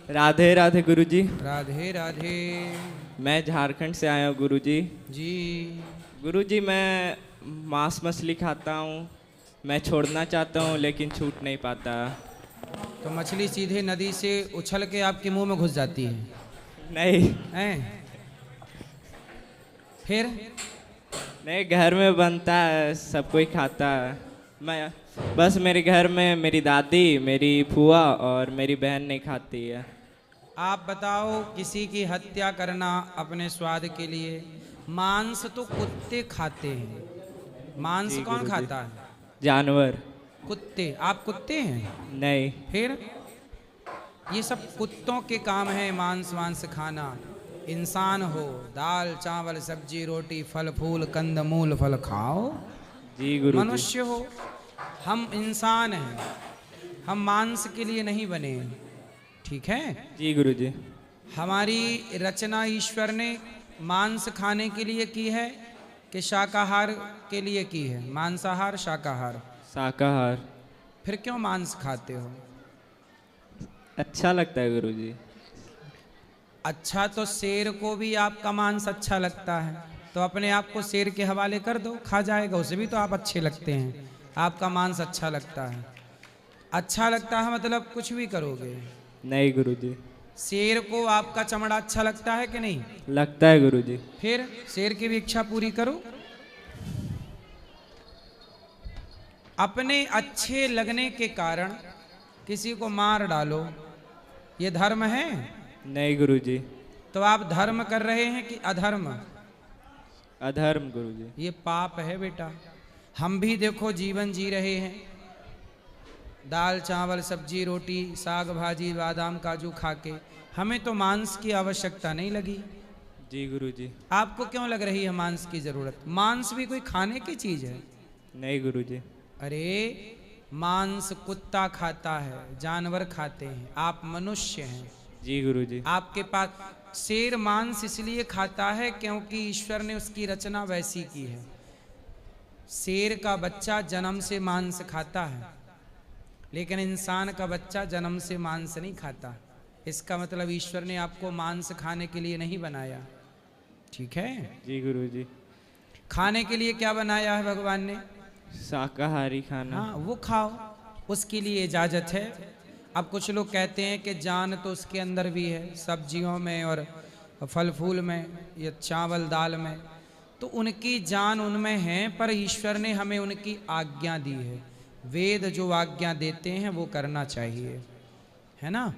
राधे राधे गुरुजी। राधे राधे। मैं झारखंड से आया हूँ गुरुजी। जी। गुरुजी मैं मांस मछली खाता हूँ। मैं छोड़ना चाहता हूँ लेकिन छूट नहीं पाता। तो मछली सीधे नदी से उछल के आपके मुंह में घुस जाती है? नहीं हैं? फिर? नहीं, घर में बनता है, सब कोई खाता है। मैं बस मेरे घर में मेरी दादी, मेरी फूआ और मेरी बहन नहीं खाती है। आप बताओ, किसी की हत्या करना अपने स्वाद के लिए? मांस तो कुत्ते खाते हैं। मांस जी कौन गुरुजी। खाता है? जानवर। कुत्ते। आप कुत्ते हैं? नहीं। फिर? ये सब कुत्तों के काम है, मांस वांस खाना। इंसान हो, दाल चावल सब्जी रोटी फल फूल कंद मूल फल खाओ। जी गुरुजी। मनुष्य हो, हम इंसान हैं। हम मांस के लिए नहीं बने हैं, ठीक है? जी गुरुजी। हमारी रचना ईश्वर ने मांस खाने के लिए की है कि शाकाहार के लिए की है? मांसाहार शाकाहार? शाकाहार। फिर क्यों मांस खाते हो? अच्छा लगता है गुरुजी। अच्छा, तो शेर को भी आपका मांस अच्छा लगता है, तो अपने आप को शेर के हवाले कर दो, खा जाएगा। उसे भी तो आप अच्छे लगते हैं, आपका मांस अच्छा लगता है। अच्छा लगता है मतलब कुछ भी करोगे। नहीं गुरुजी। शेर को आपका चमड़ा अच्छा लगता है कि नहीं? लगता है गुरुजी। फिर शेर की भी इच्छा पूरी करो। अपने अच्छे लगने के कारण किसी को मार डालो, ये धर्म है? नहीं गुरुजी। तो आप धर्म कर रहे हैं कि अधर्म? अधर्म गुरुजी। ये पाप है बेटा। हम भी देखो जीवन जी रहे हैं, दाल चावल सब्जी रोटी साग भाजी बादाम काजू खा के। हमें तो मांस की आवश्यकता नहीं लगी। जी गुरुजी। आपको क्यों लग रही है मांस की जरूरत? मांस भी कोई खाने की चीज है? नहीं गुरुजी। अरे, मांस कुत्ता खाता है, जानवर खाते हैं, आप मनुष्य हैं। जी गुरुजी। आपके पास शेर मांस इसलिए खाता है क्योंकि ईश्वर ने उसकी रचना वैसी की है। शेर का बच्चा जन्म से मांस खाता है, लेकिन इंसान का बच्चा जन्म से मांस नहीं खाता। इसका मतलब ईश्वर ने आपको मांस खाने के लिए नहीं बनाया, ठीक है? जी गुरुजी। खाने के लिए क्या बनाया है भगवान ने? शाकाहारी खाना। हाँ, वो खाओ, उसके लिए इजाजत है। अब कुछ लोग कहते हैं कि जान तो उसके अंदर भी है, सब्जियों में और फल फूल में, या चावल दाल में। तो उनकी जान उनमें है, पर ईश्वर ने हमें उनकी आज्ञा दी है। वेद जो आज्ञा देते हैं वो करना चाहिए, है ना?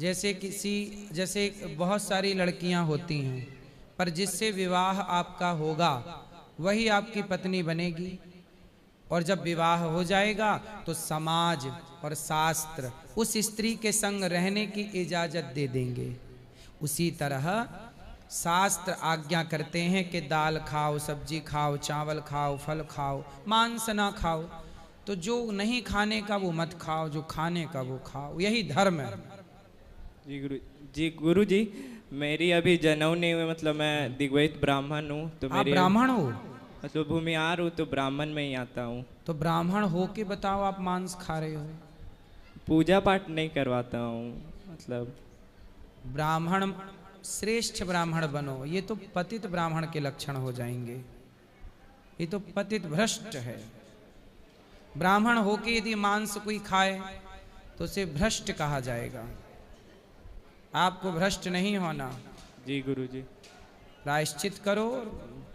जैसे बहुत सारी लड़कियां होती हैं, पर जिससे विवाह आपका होगा वही आपकी पत्नी बनेगी। और जब विवाह हो जाएगा तो समाज और शास्त्र उस स्त्री के संग रहने की इजाजत दे देंगे। उसी तरह शास्त्र आज्ञा करते हैं कि दाल खाओ सब्जी खाओ चावल खाओ फल खाओ, मांस ना खाओ। तो जो नहीं खाने का वो मत खाओ, जो खाने का वो खाओ, यही धर्म है। जी गुरुजी। मेरी अभी जनेऊ नहीं हुई, मतलब मैं दिग्वैत ब्राह्मण हूँ, तो आप मेरे ब्राह्मण हो? मतलब भूमिहार हूँ, तो ब्राह्मण में ही आता हूँ। तो ब्राह्मण हो के बताओ आप मांस खा रहे हो? पूजा पाठ नहीं करवाता हूँ, मतलब। ब्राह्मण, श्रेष्ठ ब्राह्मण बनो। ये तो पतित ब्राह्मण के लक्षण हो जाएंगे, ये तो पतित भ्रष्ट है। ब्राह्मण होके यदि मांस कोई खाए तो उसे भ्रष्ट कहा जाएगा। आपको भ्रष्ट नहीं होना। जी गुरुजी। प्रायश्चित करो,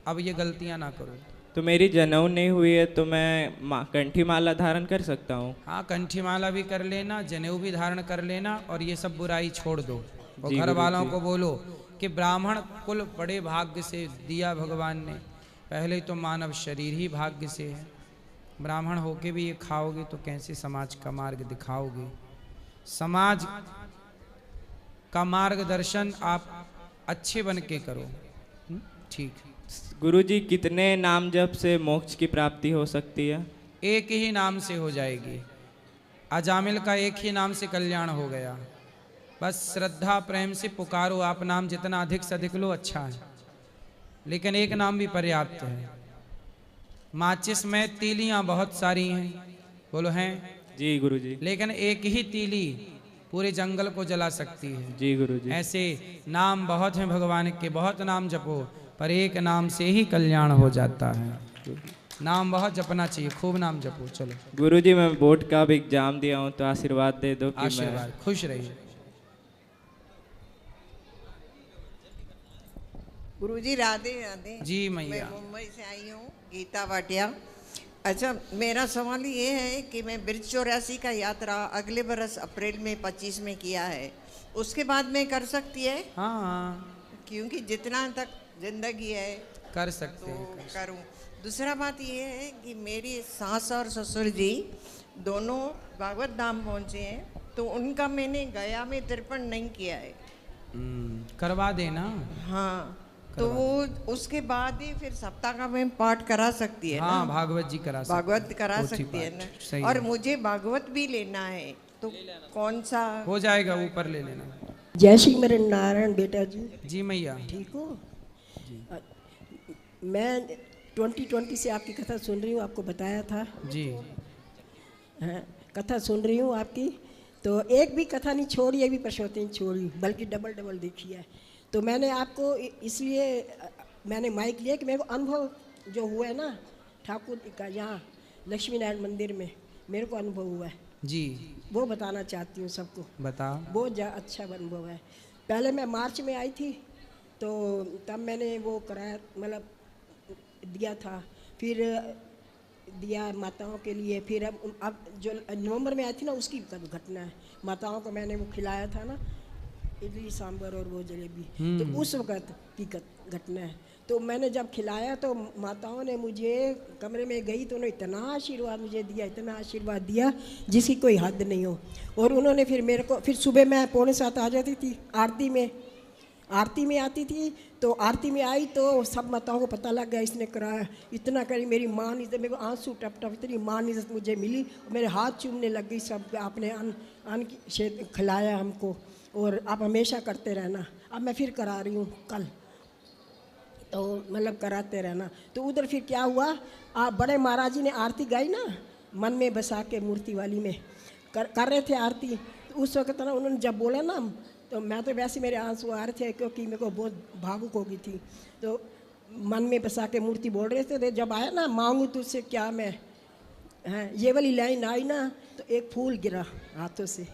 अब ये गलतियां ना करो। तो मेरी जनेऊ नहीं हुई है, तो मैं कंठी माला धारण कर सकता हूँ? हाँ, कंठी माला भी कर लेना, जनेऊ भी धारण कर लेना, और ये सब बुराई छोड़ दो। और जी घर वालों गुरुजी। को बोलो कि ब्राह्मण कुल बड़े भाग्य से दिया भगवान ने। पहले तो मानव शरीर ही भाग्य से है, ब्राह्मण होके भी ये खाओगे तो कैसे समाज का मार्ग दिखाओगे? समाज का मार्गदर्शन आप अच्छे बन के करो। ठीक। गुरुजी, कितने नाम जप से मोक्ष की प्राप्ति हो सकती है? एक ही नाम से हो जाएगी। अजामिल का एक ही नाम से कल्याण हो गया। बस श्रद्धा प्रेम से पुकारो आप, नाम जितना अधिक से अधिक लो अच्छा है, लेकिन एक नाम भी पर्याप्त है। माचिस में तीलियां बहुत सारी हैं, बोलो हैं? जी गुरुजी। लेकिन एक ही तीली पूरे जंगल को जला सकती है। जी गुरुजी। ऐसे नाम बहुत हैं भगवान के, बहुत नाम जपो, पर एक नाम से ही कल्याण हो जाता है। नाम बहुत जपना चाहिए, खूब नाम जपो। चलो गुरुजी, मैं बोर्ड का भी एग्जाम दिया हूँ, तो आशीर्वाद दे दो कि आशीर्वाद, खुश रहिए। गुरुजी राधे राधे। जी मैया। मैं मुंबई से आई हूँ, गीता भाटिया। अच्छा, मेरा सवाल ये है कि मैं ब्रिज 84 का यात्रा अगले बरस अप्रैल में 25 में किया है, उसके बाद में कर सकती है? हाँ क्योंकि जितना तक जिंदगी है कर सकते तो हैं। करूँ। दूसरा बात ये है कि मेरी सास और ससुर जी दोनों भागवत धाम पहुँचे हैं, तो उनका मैंने गया में तर्पण नहीं किया है। करवा देना। हाँ, तो वो उसके बाद ही फिर सप्ताह का में पाठ करा सकती है हाँ ना? भागवत जी करा सकते भागवत करा पोथी सकती है पाठ, सही ना? और है। मुझे भागवत भी लेना है, तो कौन सा? हो जाएगा, ऊपर ले लेना। जय श्री मेरे नारायण बेटा जी, जी मैया। ठीक हो? मैं 2020 से आपकी कथा सुन रही हूँ, आपको बताया था। जी हाँ, कथा सुन रही हूँ आपकी, तो एक भी कथा नहीं छोड़ी, एक भी प्रश्नोत्तरी नहीं छोड़ी, बल्कि डबल डबल देखी है। तो मैंने आपको इसलिए मैंने माइक लिया कि मेरे को अनुभव जो हुआ है ना ठाकुर का, यहाँ लक्ष्मी नारायण मंदिर में मेरे को अनुभव हुआ है जी, वो बताना चाहती हूँ सबको। बताओ। बहुत अच्छा अनुभव है। पहले मैं मार्च में आई थी, तो तब मैंने वो कराया, मतलब दिया था, फिर दिया माताओं के लिए। फिर अब जो नवंबर में आई थी ना, उसकी घटना है। माताओं को मैंने वो खिलाया था ना, इडली सांभर और वो जलेबी, तो उस वक़्त की घटना है। तो मैंने जब खिलाया तो माताओं ने मुझे, कमरे में गई तो उन्होंने इतना आशीर्वाद मुझे दिया, इतना आशीर्वाद दिया जिसकी कोई हद नहीं हो। और उन्होंने फिर मेरे को, फिर सुबह मैं 6:45 आ जाती थी आरती में आती थी। तो आरती में आई तो सब माताओं को पता लग गया इसने कराया, इतना करी। मेरी माँ ने, मेरे को आंसू टप टप, इतनी मान इज्जत मुझे मिली, मेरे हाथ चूमने लग गई सब। आपने अन्न खिलाया हमको, और आप हमेशा करते रहना। अब मैं फिर करा रही हूँ कल, तो मतलब कराते रहना। तो उधर फिर क्या हुआ, आप बड़े महाराज जी ने आरती गाई ना, मन में बसा के मूर्ति वाली में कर रहे थे आरती। तो उस वक्त ना उन्होंने जब बोला ना, तो मैं तो वैसे मेरे आंसू आ रहे थे, क्योंकि मेरे को बहुत भावुक हो गई थी। तो मन में बसा के मूर्ति बोल रहे थे, तो जब आया ना, मांगू तुझसे क्या मैं, हाँ ये वाली लाइन आई ना, तो एक फूल गिरा हाथों से,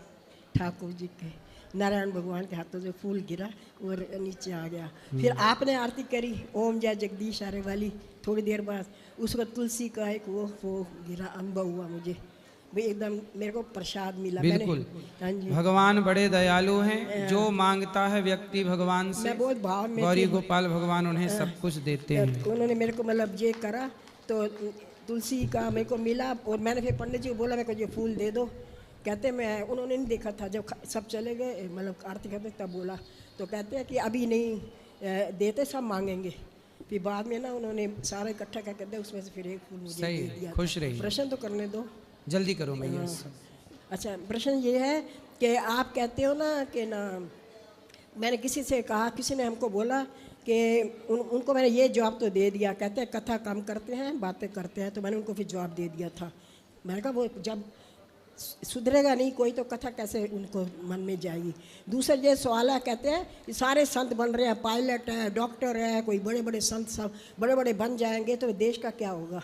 ठाकुर जी के, नारायण भगवान के हाथों से फूल गिरा और नीचे आ गया। फिर आपने आरती करी ओम जय जगदीश आरे वाली, थोड़ी देर बाद उसको तुलसी का एक वो गिरा। अनुभव हुआ मुझे भाई, एकदम मेरे को प्रसाद मिला। बिल्कुल। हाँ जी, भगवान बड़े दयालु हैं, जो मांगता है व्यक्ति भगवान से, मैं बहुत भाव में गौरी थी। गोपाल भगवान उन्हें सब कुछ देते हैं। तो उन्होंने मेरे को मतलब ये करा, तो तुलसी का मेरे को मिला। और मैंने फिर पंडित जी को बोला, मेरे को ये फूल दे दो। कहते मैं, उन्होंने नहीं देखा था, जब सब चले गए, मतलब आरती करते तब बोला। तो कहते हैं कि अभी नहीं देते, सब मांगेंगे। फिर बाद में ना उन्होंने सारा इकट्ठा करके दिया, उसमें से फिर एक फूल मुझे सही दे है, दिया। खुश रहिए। प्रश्न तो करने दो। जल्दी करो मैया। अच्छा, प्रश्न ये है कि आप कहते हो ना कि ना, मैंने किसी से कहा, किसी ने हमको बोला कि उनको मैंने ये जवाब तो दे दिया। कहते हैं कथा कम करते हैं, बातें करते हैं। तो मैंने उनको फिर जवाब दे दिया था। मैंने कहा वो जब सुधरेगा नहीं कोई, तो कथा कैसे उनको मन में जाएगी। दूसरा ये सवाल है, कहते हैं सारे संत बन रहे हैं, पायलट है, डॉक्टर है, कोई बड़े बड़े संत सब बड़े बड़े बन जाएंगे, तो देश का क्या होगा?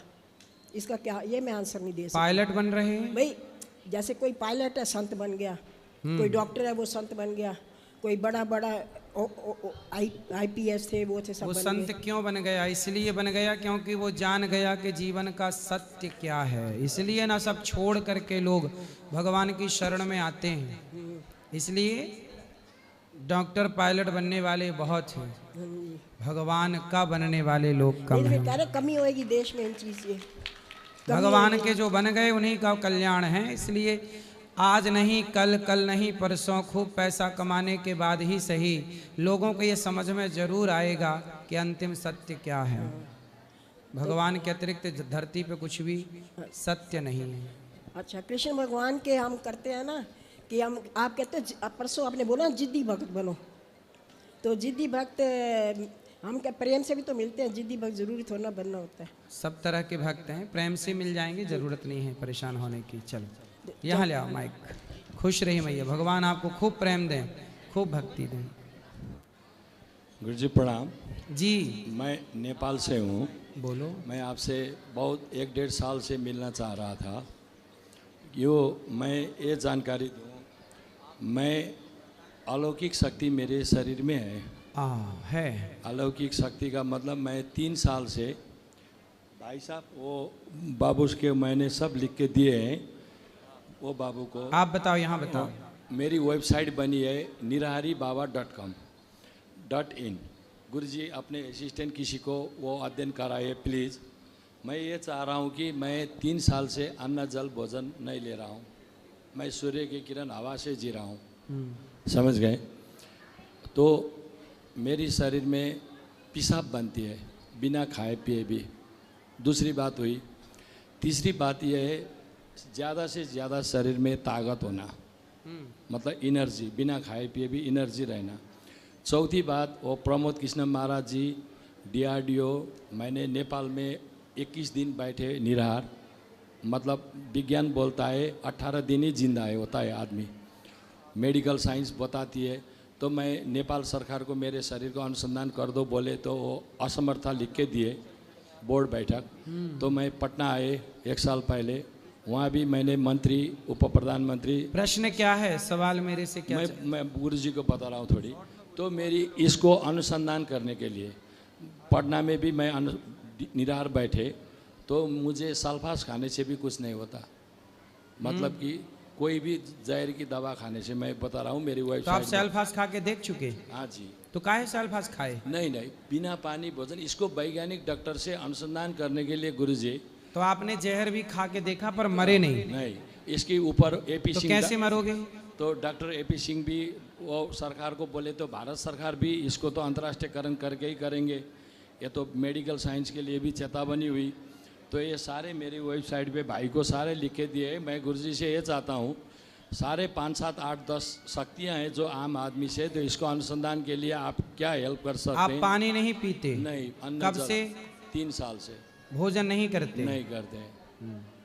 इसका क्या, ये मैं आंसर नहीं दे सकता। पायलट बन रहे हैं भाई, जैसे कोई पायलट है संत बन गया, कोई डॉक्टर है वो संत बन गया, कोई बड़ा बड़ा IPS थे वो थे, सब वो बन संत गए। क्यों बन गया? इसलिए बन गया क्योंकि वो जान गया कि जीवन का सत्य क्या है। इसलिए ना सब छोड़ करके लोग भगवान की शरण में आते हैं। इसलिए डॉक्टर पायलट बनने वाले बहुत हैं, भगवान का बनने वाले लोग कम नहीं तो फिर हैं। कह रहे कमी होएगी देश में इन चीज़ से। भगवान के जो बन गए उन्हीं का कल्याण है। इसलिए आज नहीं कल, कल नहीं परसों, खूब पैसा कमाने के बाद ही सही लोगों को ये समझ में जरूर आएगा कि अंतिम सत्य क्या है। भगवान के अतिरिक्त धरती पे कुछ भी सत्य नहीं है। अच्छा, कृष्ण भगवान के हम करते हैं ना कि हम, आप कहते हैं परसों आपने बोला जिद्दी भक्त बनो, तो जिद्दी भक्त हम क्या प्रेम से भी तो मिलते हैं, जिद्दी भक्त जरूरी थोड़ा ना बनना होता है। सब तरह के भक्त हैं, प्रेम से मिल जाएंगे, जरूरत नहीं है परेशान होने की। चलो यहाँ ले आओ माइक। खुश रहिए मैया, भगवान आपको खूब प्रेम दें, खूब भक्ति दें। गुरु जी प्रणाम। जी मैं नेपाल से हूँ। बोलो। मैं आपसे बहुत 1-1.5 साल से मिलना चाह रहा था। मैं ये जानकारी दूँ, मैं अलौकिक शक्ति मेरे शरीर में है। अलौकिक शक्ति का मतलब मैं 3 साल से, भाई साहब वो बाबू के मैंने सब लिख के दिए हैं, वो बाबू को आप बताओ, यहाँ बताओ। मेरी वेबसाइट बनी है niraharibaba.com.in। गुरुजी अपने असिस्टेंट किसी को वो अध्ययन कराए प्लीज़। मैं ये चाह रहा हूँ कि मैं 3 साल से अन्न जल भोजन नहीं ले रहा हूँ, मैं सूर्य की किरण हवा से जी रहा हूँ, समझ गए? तो मेरी शरीर में पेशाब बनती है बिना खाए पिए भी। दूसरी बात हुई। तीसरी बात यह है, ज़्यादा से ज़्यादा शरीर में ताकत होना, मतलब एनर्जी, बिना खाए पिए भी एनर्जी रहना। चौथी बात, वो प्रमोद कृष्ण महाराज जी DRDO, मैंने नेपाल में 21 दिन बैठे निराहार, मतलब विज्ञान बोलता है 18 दिन ही जिंदा है होता है आदमी, मेडिकल साइंस बताती है। तो मैं नेपाल सरकार को मेरे शरीर को अनुसंधान कर दो बोले तो वो असमर्था लिख के दिए बोर्ड बैठक। तो मैं पटना आए 1 साल पहले, वहाँ भी मैंने मंत्री, उप प्रधानमंत्री। प्रश्न क्या है, सवाल मेरे से क्या? मैं गुरु जी को बता रहा हूँ थोड़ी। तो मेरी इसको अनुसंधान करने के लिए पटना में भी मैं निराहार बैठे, तो मुझे सल्फास खाने से भी कुछ नहीं होता, मतलब कि कोई भी जहर की दवा खाने से, मैं बता रहा हूँ मेरी वाइफ। तो आप सल्फास खा के देख चुके? हाँ जी। तो काहे सल्फास खाए? नहीं, बिना पानी भोजन, इसको वैज्ञानिक डॉक्टर से अनुसंधान करने के लिए गुरु जी। तो आपने जहर भी खा के देखा पर मरे नहीं? नहीं, इसके ऊपर AP तो सिंह। कैसे मरोगे? तो डॉक्टर AP सिंह भी वो सरकार को बोले तो भारत सरकार भी इसको तो अंतर्राष्ट्रीयकरण करके ही करेंगे, ये तो मेडिकल साइंस के लिए भी चेतावनी हुई। तो ये सारे मेरी वेबसाइट पे भाई को सारे लिख के दिए। मैं गुरुजी से ये चाहता हूँ, सारे 5, 7, 8, 10 शक्तियाँ हैं जो आम आदमी से, तो इसको अनुसंधान के लिए आप क्या हेल्प कर सकते आप हैं? पानी नहीं पीते? नहीं। अन्न कब जल, से? 3 साल से। भोजन नहीं करते? नहीं करते,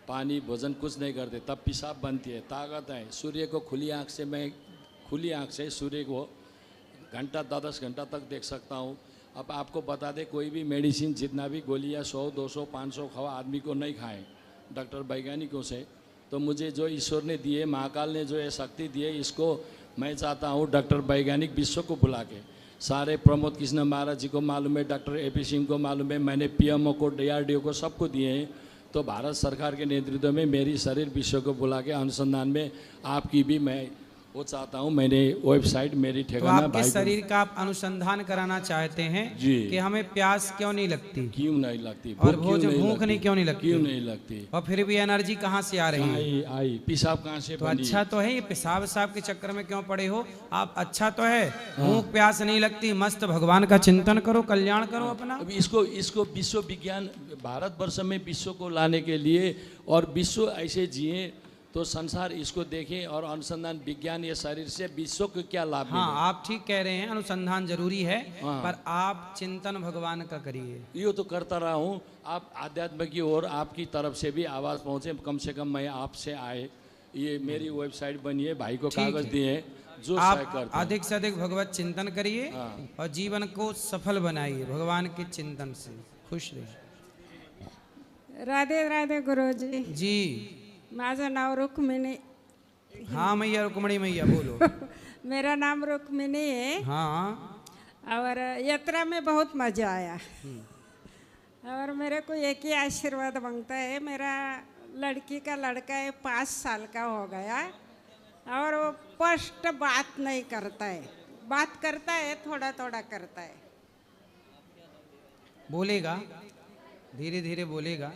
पानी भोजन कुछ नहीं करते। तब पेशाब बनती है, ताकत है। सूर्य को खुली आँख से, मैं खुली आँख से सूर्य को घंटा 10 घंटा तक देख सकता हूँ। अब आपको बता दें, कोई भी मेडिसिन जितना भी गोलियाँ 100, 200, 500 खवा आदमी को नहीं खाएं डॉक्टर वैज्ञानिकों से। तो मुझे जो ईश्वर ने दिए, महाकाल ने जो ये शक्ति दी है, इसको मैं चाहता हूँ डॉक्टर वैज्ञानिक विश्व को बुला के, सारे प्रमोद कृष्ण महाराज जी को मालूम है, डॉक्टर AP सिंह को मालूम है, मैंने PMO को, DRDO को, सबको दिए हैं। तो भारत सरकार के नेतृत्व में मेरी शरीर विश्व को बुला के अनुसंधान में आपकी भी मैं वो चाहता हूँ। मैंने वेबसाइट मेरी तो ठिकाना आपके शरीर का आप अनुसंधान कराना चाहते हैं जी, कि हमें प्यास क्यों नहीं लगती? क्यों नहीं लगती? और भूख नहीं क्यों नहीं लगती? क्यों नहीं लगती? और फिर भी एनर्जी कहाँ से आ रही है? आई पेशाब कहाँ से तो बनी? अच्छा तो है, ये पेशाब साहब के चक्कर में क्यों पड़े हो आप? अच्छा तो है, भूख प्यास नहीं लगती, मस्त भगवान का चिंतन करो, कल्याण करो अपना। अब इसको विश्व विज्ञान, भारतवर्ष में विश्व को लाने के लिए, और विश्व ऐसे जिए तो संसार इसको देखे, और अनुसंधान विज्ञान ये शरीर से विश्व को क्या लाभ मिले। हाँ, आप ठीक कह रहे हैं, अनुसंधान जरूरी है, पर आप चिंतन भगवान का करिए। ये तो करता रहा हूँ। आप आध्यात्म की ओर आपकी तरफ से भी आवाज़ पहुँचे, कम से कम मैं आपसे आए। ये मेरी वेबसाइट बनी है, भाई को कागज दिए हैं, जो आप अधिक से अधिक भगवत चिंतन करिए और जीवन को सफल बनाइए भगवान के चिंतन से। खुश रहिए। राधे राधे गुरुजी। जी, माझं नाव रुक्मिणी। हाँ मैया, रुक्मणी मैया बोलो। मेरा नाम रुक्मिणी है। हाँ, और यात्रा में बहुत मज़ा आया। और मेरे को एक ही आशीर्वाद मांगता है, मेरा लड़की का लड़का है, 5 साल का हो गया, और वो स्पष्ट बात नहीं करता है, बात करता है थोड़ा थोड़ा करता है। बोलेगा, धीरे धीरे बोलेगा।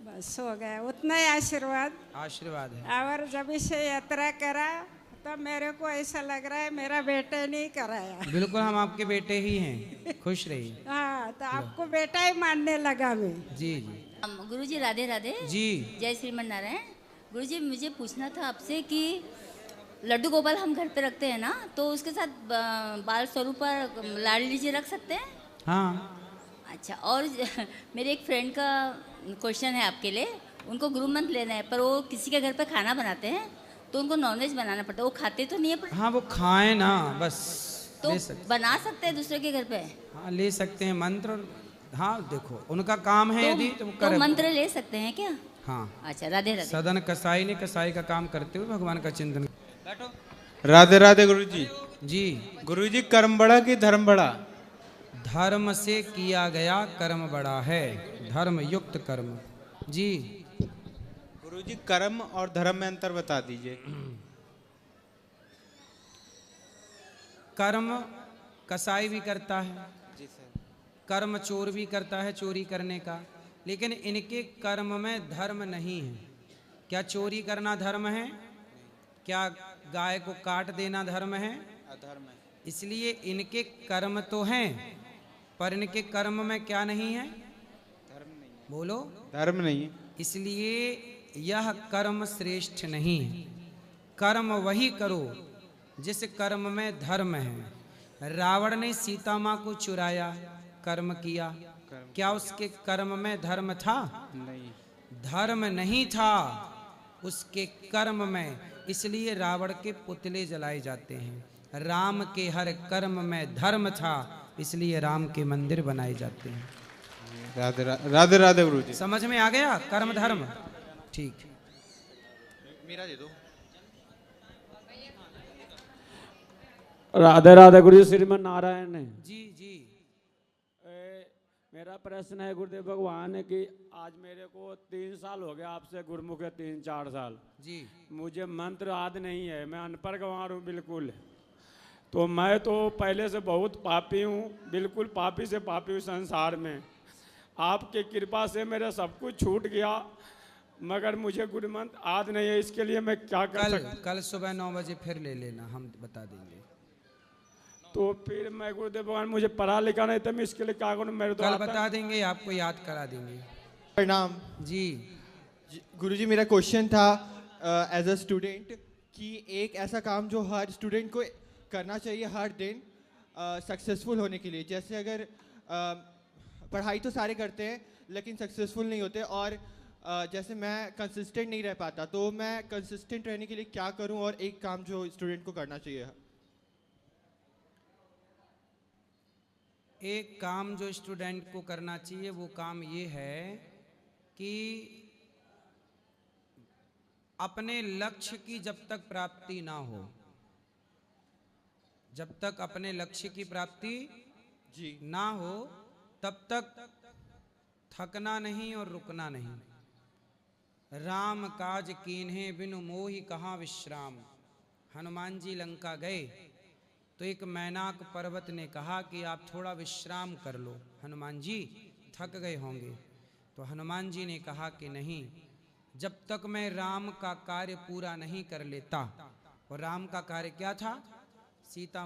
बस हो गया, उतना ही आशीर्वाद आशीर्वाद है। और जब से यात्रा करा तो मेरे को ऐसा लग रहा है मेरा बेटे नहीं कराया। बिल्कुल, हम आपके बेटे ही हैं। खुश रहिए। हाँ, तो आपको बेटा ही मानने लगा मैं। जी जी। गुरुजी राधे राधे जी। जय श्रीमन नारायण। गुरुजी, मुझे पूछना था आपसे कि लड्डू गोपाल हम घर पे रखते हैं ना, तो उसके साथ बाल स्वरूप पर लाडली जी रख सकते हैं? हाँ। अच्छा, और मेरे एक फ्रेंड का क्वेश्चन है आपके लिए। उनको गुरु मंत्र लेना है, पर वो किसी के घर पे खाना बनाते हैं, तो उनको नॉनवेज बनाना पड़ता है, वो खाते तो नहीं है पर हाँ वो खाएं ना बस। तो ले सकते, बना सकते हैं दूसरे के घर पे। हाँ ले सकते हैं मंत्र। हाँ देखो उनका काम है यदि तो वो तो करे। मंत्र ले सकते हैं क्या? हाँ अच्छा, राधे राधे। सदन कसाई ने कसाई का काम करते हुए भगवान का चिंतन। राधे राधे गुरुजी। जी गुरुजी कर्म बड़ा कि धर्म बड़ा? धर्म से किया गया कर्म बड़ा है, धर्म युक्त कर्म। जी गुरुजी कर्म और धर्म में अंतर बता दीजिए। कर्म कसाई भी करता है, कर्म चोर भी करता है चोरी करने का, लेकिन इनके कर्म में धर्म नहीं है। क्या चोरी करना धर्म है? क्या गाय को काट देना धर्म है? अधर्म है। इसलिए इनके कर्म तो हैं, पर इनके कर्म में क्या नहीं है? धर्म नहीं है। बोलो। धर्म नहीं है। इसलिए यह कर्म श्रेष्ठ नहीं है। कर्म वही करो जिस कर्म में धर्म है। रावण ने सीता माँ को चुराया, कर्म किया, क्या उसके कर्म में धर्म था? नहीं। धर्म नहीं था उसके कर्म में, इसलिए रावण के पुतले जलाए जाते हैं। राम के हर कर्म में धर्म था, इसलिए राम के मंदिर बनाए जाते हैं। राधे राधे राधे गुरुजी। समझ में आ गया कर्म धर्म? ठीक। मेरा दे दो। राधे राधे गुरु श्रीमन नारायण है। जी जी। मेरा प्रश्न है गुरुदेव भगवान कि आज मेरे को 3 साल हो गया आपसे गुरुमुख है, 3-4 साल जी। मुझे मंत्र याद नहीं है, मैं अनपढ़ गंवार हूँ बिल्कुल। तो मैं तो पहले से बहुत पापी हूँ, बिल्कुल पापी से पापी हूँ संसार में। आपके कृपा से मेरा सब कुछ छूट गया, मगर मुझे गुरु मंत्र याद नहीं है। इसके लिए मैं क्या कर सकता? कल सुबह 9 बजे फिर ले लेना, हम बता देंगे। तो फिर मैं गुरुदेव भगवान मुझे पढ़ा लिखा नहीं था, मैं इसके लिए क्या करूँ? मेरे तो कल बता देंगे, आपको याद करा देंगे। प्रणाम जी। गुरुजी, मेरा क्वेश्चन था एज अ स्टूडेंट कि एक ऐसा काम जो हर स्टूडेंट को करना चाहिए हर दिन सक्सेसफुल होने के लिए। जैसे अगर पढ़ाई तो सारे करते हैं लेकिन सक्सेसफुल नहीं होते, और जैसे मैं कंसिस्टेंट नहीं रह पाता, तो मैं कंसिस्टेंट रहने के लिए क्या करूं? और एक काम जो स्टूडेंट को करना चाहिए। एक काम जो स्टूडेंट को करना चाहिए वो काम ये है कि अपने लक्ष्य की जब तक प्राप्ति ना हो, जब तक अपने लक्ष्य की प्राप्ति जी ना हो तब तक थकना नहीं और रुकना नहीं। राम काज कीन्हे बिनु मोहि कहाँ विश्राम। हनुमान जी लंका गए तो एक मैनाक पर्वत ने कहा कि आप थोड़ा विश्राम कर लो, हनुमान जी थक गए होंगे। तो हनुमान जी ने कहा कि नहीं, जब तक मैं राम का कार्य पूरा नहीं कर लेता। और राम का कार्य क्या था? सीता